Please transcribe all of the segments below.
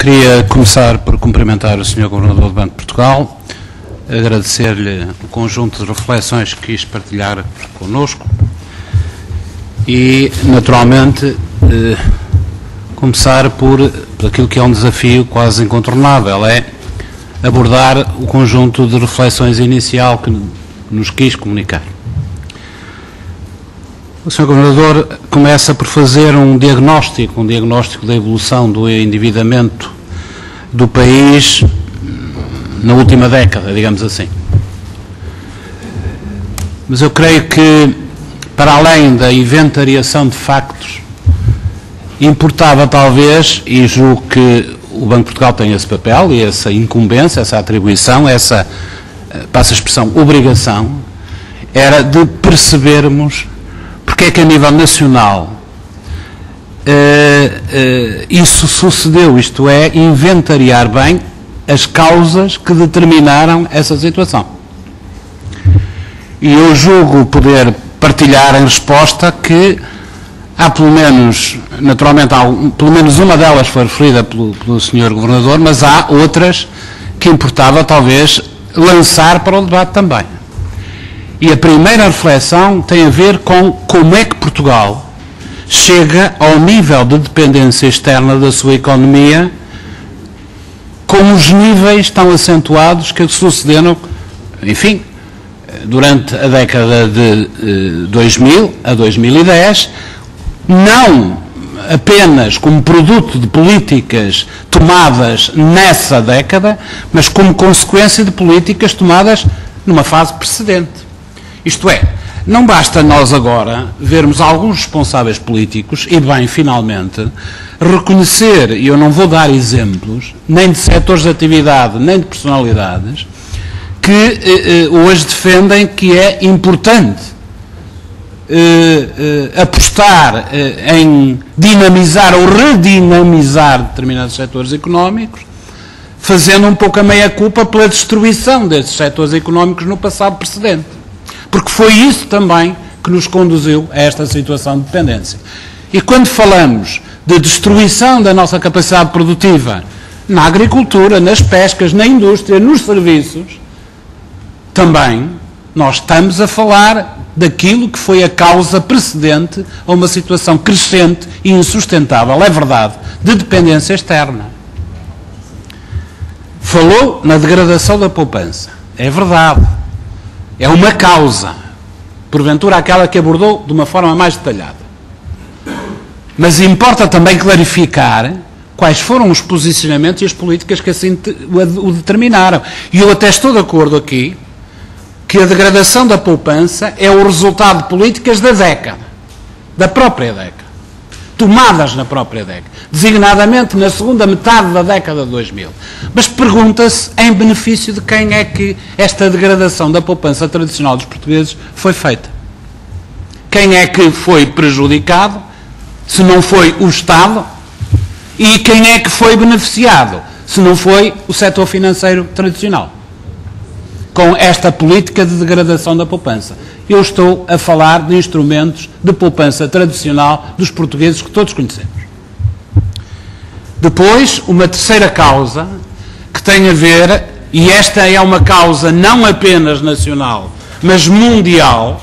Queria começar por cumprimentar o Sr. Governador do Banco de Portugal, agradecer-lhe o conjunto de reflexões que quis partilhar connosco e, naturalmente, começar por aquilo que é um desafio quase incontornável, é abordar o conjunto de reflexões inicial que nos quis comunicar. O Sr. Governador começa por fazer um diagnóstico da evolução do endividamento do país na última década, digamos assim. Mas eu creio que, para além da inventariação de factos, importava talvez, e julgo que o Banco de Portugal tem esse papel e essa incumbência, essa atribuição, essa, passa a expressão, obrigação, era de percebermos porque é que a nível nacional isso sucedeu, isto é, inventariar bem as causas que determinaram essa situação. E eu julgo poder partilhar em resposta que há pelo menos, naturalmente, pelo menos uma delas foi referida pelo Sr. Governador, mas há outras que importava talvez lançar para o debate também. E a primeira reflexão tem a ver com como é que Portugal chega ao nível de dependência externa da sua economia com os níveis tão acentuados que sucederam, enfim, durante a década de 2000 a 2010, não apenas como produto de políticas tomadas nessa década, mas como consequência de políticas tomadas numa fase precedente. Isto é, não basta nós agora vermos alguns responsáveis políticos, e bem, finalmente, reconhecer, e eu não vou dar exemplos, nem de setores de atividade, nem de personalidades, que hoje defendem que é importante apostar em dinamizar ou redinamizar determinados setores económicos, fazendo um pouco a meia-culpa pela destruição desses setores económicos no passado precedente. Porque foi isso também que nos conduziu a esta situação de dependência. E quando falamos de destruição da nossa capacidade produtiva na agricultura, nas pescas, na indústria, nos serviços, também nós estamos a falar daquilo que foi a causa precedente a uma situação crescente e insustentável, é verdade, de dependência externa. Falou na degradação da poupança, é verdade. É uma causa, porventura aquela que abordou de uma forma mais detalhada. Mas importa também clarificar quais foram os posicionamentos e as políticas que assim o determinaram. E eu até estou de acordo aqui que a degradação da poupança é o resultado de políticas da década, da própria década, tomadas na própria década, designadamente na segunda metade da década de 2000. Mas pergunta-se em benefício de quem é que esta degradação da poupança tradicional dos portugueses foi feita. Quem é que foi prejudicado, se não foi o Estado, e quem é que foi beneficiado, se não foi o setor financeiro tradicional, com esta política de degradação da poupança. Eu estou a falar de instrumentos de poupança tradicional dos portugueses que todos conhecemos. Depois, uma terceira causa que tem a ver, e esta é uma causa não apenas nacional, mas mundial,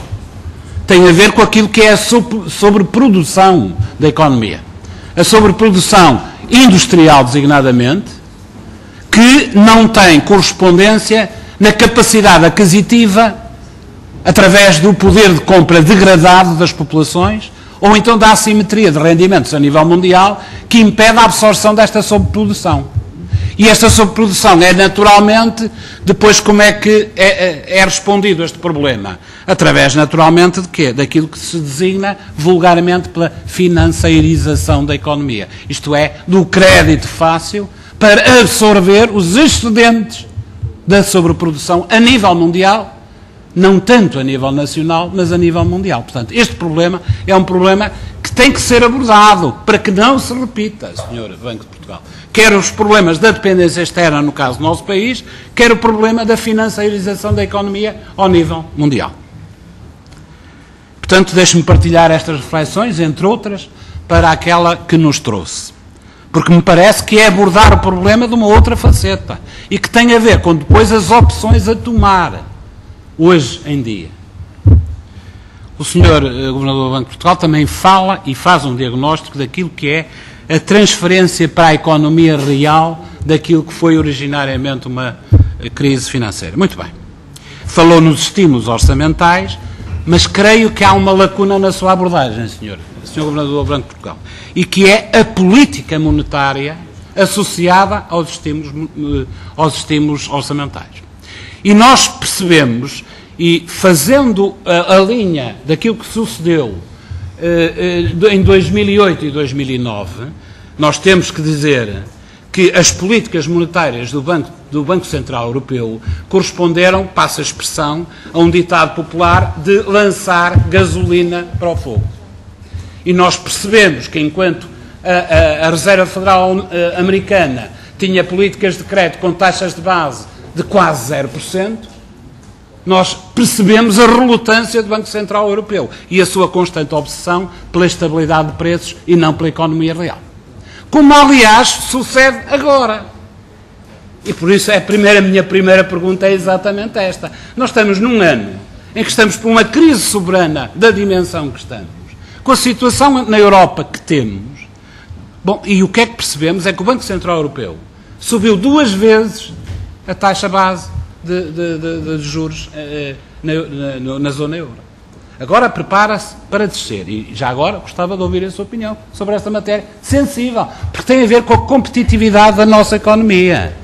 tem a ver com aquilo que é a sobreprodução da economia. A sobreprodução industrial, designadamente, que não tem correspondência na capacidade aquisitiva através do poder de compra degradado das populações, ou então da assimetria de rendimentos a nível mundial, que impede a absorção desta sobreprodução. E esta sobreprodução é naturalmente, depois como é que é respondido este problema? Através naturalmente de quê? Daquilo que se designa vulgarmente pela financeirização da economia. Isto é, do crédito fácil para absorver os excedentes da sobreprodução a nível mundial, não tanto a nível nacional, mas a nível mundial. Portanto, este problema é um problema que tem que ser abordado para que não se repita, Sr. Banco de Portugal. Quer os problemas da dependência externa, no caso do nosso país, quer o problema da financeirização da economia ao nível mundial. Portanto, deixe-me partilhar estas reflexões, entre outras, para aquela que nos trouxe. porque me parece que é abordar o problema de uma outra faceta e que tem a ver com depois as opções a tomar hoje em dia. O Sr. Governador do Banco de Portugal também fala e faz um diagnóstico daquilo que é a transferência para a economia real daquilo que foi originariamente uma crise financeira. Muito bem. Falou nos estímulos orçamentais, mas creio que há uma lacuna na sua abordagem, Sr. Governador do Banco de Portugal, e que é a política monetária associada aos estímulos orçamentais. E nós percebemos, e fazendo a linha daquilo que sucedeu em 2008 e 2009, nós temos que dizer que as políticas monetárias do Banco Central Europeu corresponderam, passa a expressão, a um ditado popular de lançar gasolina para o fogo. E nós percebemos que enquanto a Reserva Federal Americana tinha políticas de crédito com taxas de base de quase 0%, nós percebemos a relutância do Banco Central Europeu e a sua constante obsessão pela estabilidade de preços e não pela economia real. Como, aliás, sucede agora. E por isso a minha primeira pergunta é exatamente esta. Nós estamos num ano em que estamos por uma crise soberana da dimensão que estamos, com a situação na Europa que temos. Bom, e o que é que percebemos é que o Banco Central Europeu subiu 2 vezes a taxa base de juros na zona euro. Agora prepara-se para descer. E já agora gostava de ouvir a sua opinião sobre esta matéria sensível, porque tem a ver com a competitividade da nossa economia.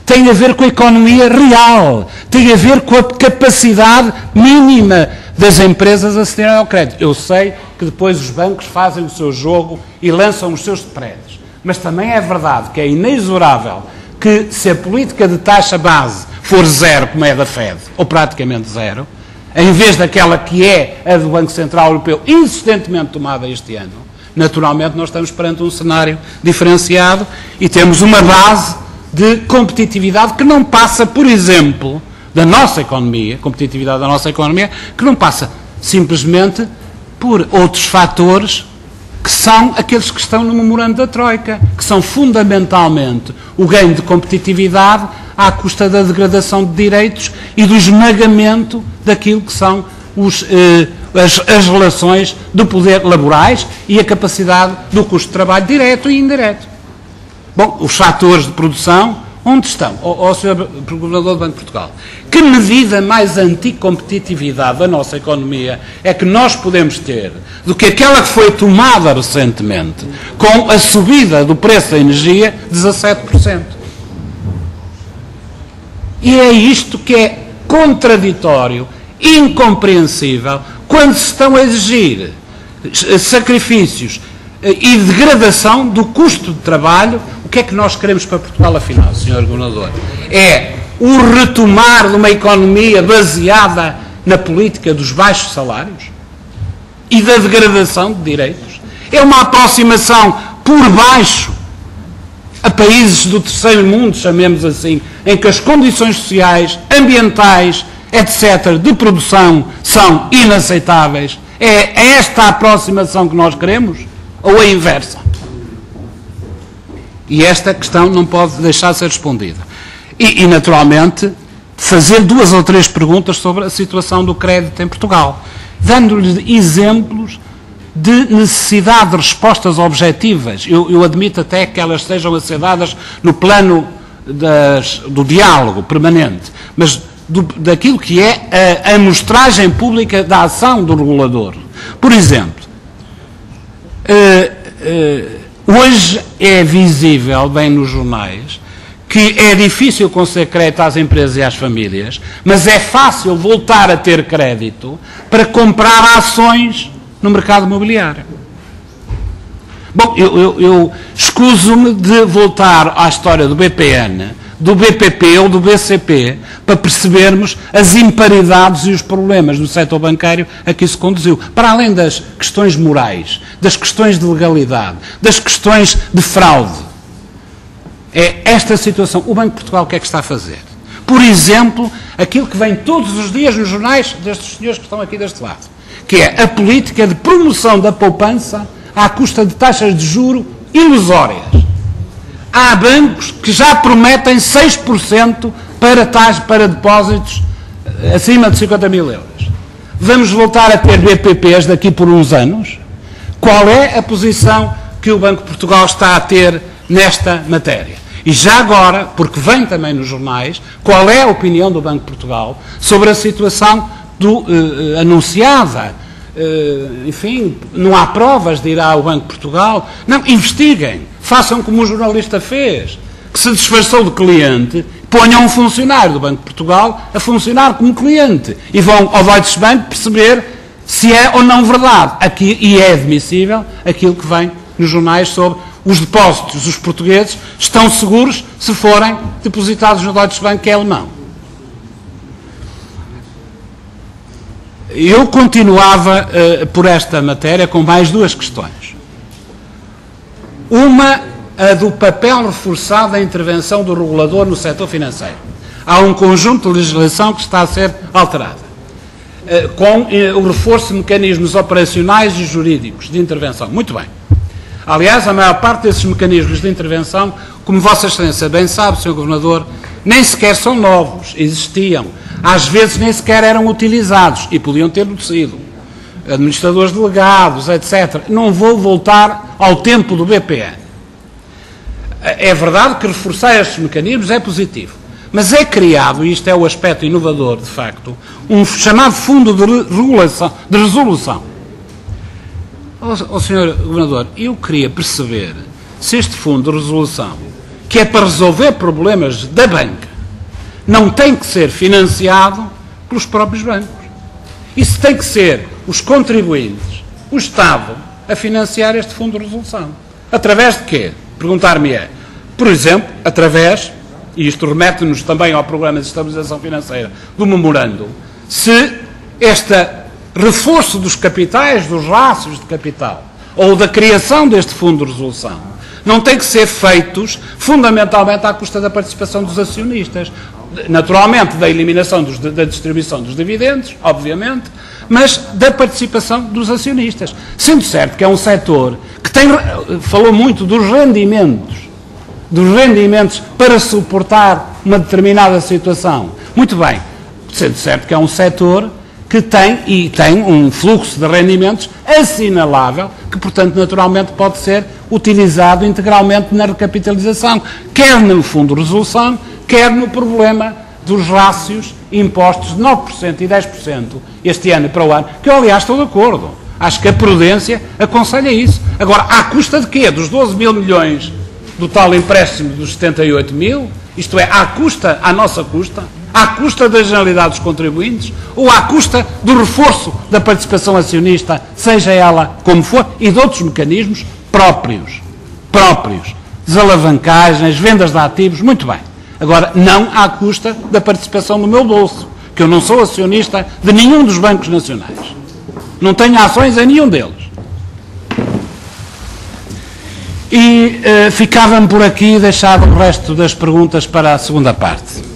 Tem a ver com a economia real. Tem a ver com a capacidade mínima das empresas a acederem ao crédito. Eu sei que depois os bancos fazem o seu jogo e lançam os seus spreads. Mas também é verdade que é inexorável que se a política de taxa base for 0, como é a da Fed, ou praticamente 0, em vez daquela que é a do Banco Central Europeu, insistentemente tomada este ano, naturalmente nós estamos perante um cenário diferenciado e temos uma base de competitividade que não passa, por exemplo, da nossa economia, competitividade da nossa economia, que não passa simplesmente por outros fatores que são aqueles que estão no memorando da Troika, que são fundamentalmente o ganho de competitividade à custa da degradação de direitos e do esmagamento daquilo que são as relações do poder laborais e a capacidade do custo de trabalho direto e indireto. Bom, os fatores de produção, onde estão? Sr. Governador do Banco de Portugal, que medida mais anticompetitividade da nossa economia é que nós podemos ter do que aquela que foi tomada recentemente com a subida do preço da energia, 17%. E é isto que é contraditório, incompreensível, quando se estão a exigir sacrifícios e degradação do custo de trabalho. O que é que nós queremos para Portugal, afinal, Sr. Governador? É o retomar de uma economia baseada na política dos baixos salários e da degradação de direitos? É uma aproximação por baixo a países do terceiro mundo, chamemos assim, em que as condições sociais, ambientais, etc., de produção são inaceitáveis? É esta a aproximação que nós queremos? Ou a inversa? E esta questão não pode deixar de ser respondida. E, naturalmente, fazer 2 ou 3 perguntas sobre a situação do crédito em Portugal, dando-lhe exemplos de necessidade de respostas objetivas. Eu admito até que elas sejam a ser dadas no plano do diálogo permanente, mas daquilo que é a amostragem pública da ação do regulador. Por exemplo, hoje é visível, bem nos jornais, que é difícil conceder crédito às empresas e às famílias, mas é fácil voltar a ter crédito para comprar ações no mercado imobiliário. Bom, eu escuso-me de voltar à história do BPN, do BPP ou do BCP, para percebermos as imparidades e os problemas do setor bancário a que isso conduziu. Para além das questões morais, das questões de legalidade, das questões de fraude. É esta situação. O Banco de Portugal o que é que está a fazer? Por exemplo, aquilo que vem todos os dias nos jornais destes senhores que estão aqui deste lado, que é a política de promoção da poupança à custa de taxas de juro ilusórias. há bancos que já prometem 6% para depósitos acima de 50 mil euros. Vamos voltar a ter BPPs daqui por uns anos? Qual é a posição que o Banco de Portugal está a ter nesta matéria? E já agora, porque vem também nos jornais, qual é a opinião do Banco de Portugal sobre a situação anunciada? Enfim, não há provas de ir ao Banco de Portugal. Não, investiguem, façam como o jornalista fez, que se disfarçou de cliente, ponham um funcionário do Banco de Portugal a funcionar como cliente e vão ao Deutsche Bank perceber se é ou não verdade. Aqui, e é admissível aquilo que vem nos jornais sobre os depósitos dos portugueses estão seguros se forem depositados no Deutsche Bank, que é alemão. Eu continuava por esta matéria com mais duas questões. Uma, a do papel reforçado da intervenção do regulador no setor financeiro. Há um conjunto de legislação que está a ser alterada, com o reforço de mecanismos operacionais e jurídicos de intervenção. Muito bem. Aliás, a maior parte desses mecanismos de intervenção, como Vossa Excelência bem sabe, Sr. Governador, nem sequer são novos, existiam. Às vezes nem sequer eram utilizados e podiam ter sido. Administradores delegados, etc. Não vou voltar ao tempo do BPN. É verdade que reforçar estes mecanismos é positivo, mas é criado, e isto é o aspecto inovador, de facto, um chamado Fundo de Resolução. Sr. Governador, eu queria perceber se este Fundo de Resolução, que é para resolver problemas da banca, não tem que ser financiado pelos próprios bancos. Isso tem que ser os contribuintes, o Estado, a financiar este Fundo de Resolução. Através de quê? Perguntar-me-é. Por exemplo, através, e isto remete-nos também ao Programa de Estabilização Financeira do Memorando, se este reforço dos capitais, dos rácios de capital, ou da criação deste Fundo de Resolução, não tem que ser feitos fundamentalmente à custa da participação dos acionistas. Naturalmente, da eliminação da distribuição dos dividendos, obviamente, mas da participação dos acionistas. Sendo certo que é um setor que falou muito dos rendimentos para suportar uma determinada situação. Muito bem, sendo certo que é um setor que tem um fluxo de rendimentos assinalável, que, portanto, naturalmente pode ser utilizado integralmente na recapitalização, quer no Fundo de Resolução, quer no problema dos rácios impostos de 9% e 10% este ano para o ano, que eu, aliás, estou de acordo. Acho que a prudência aconselha isso. Agora, à custa de quê? Dos 12 mil milhões do tal empréstimo dos 78 mil? Isto é, à nossa custa? À custa da generalidade dos contribuintes? Ou à custa do reforço da participação acionista, seja ela como for, e de outros mecanismos próprios? Desalavancagens, vendas de ativos, muito bem. Agora, não à custa da participação no meu bolso, que eu não sou acionista de nenhum dos bancos nacionais. Não tenho ações em nenhum deles. E ficava-me por aqui, deixava o resto das perguntas para a segunda parte.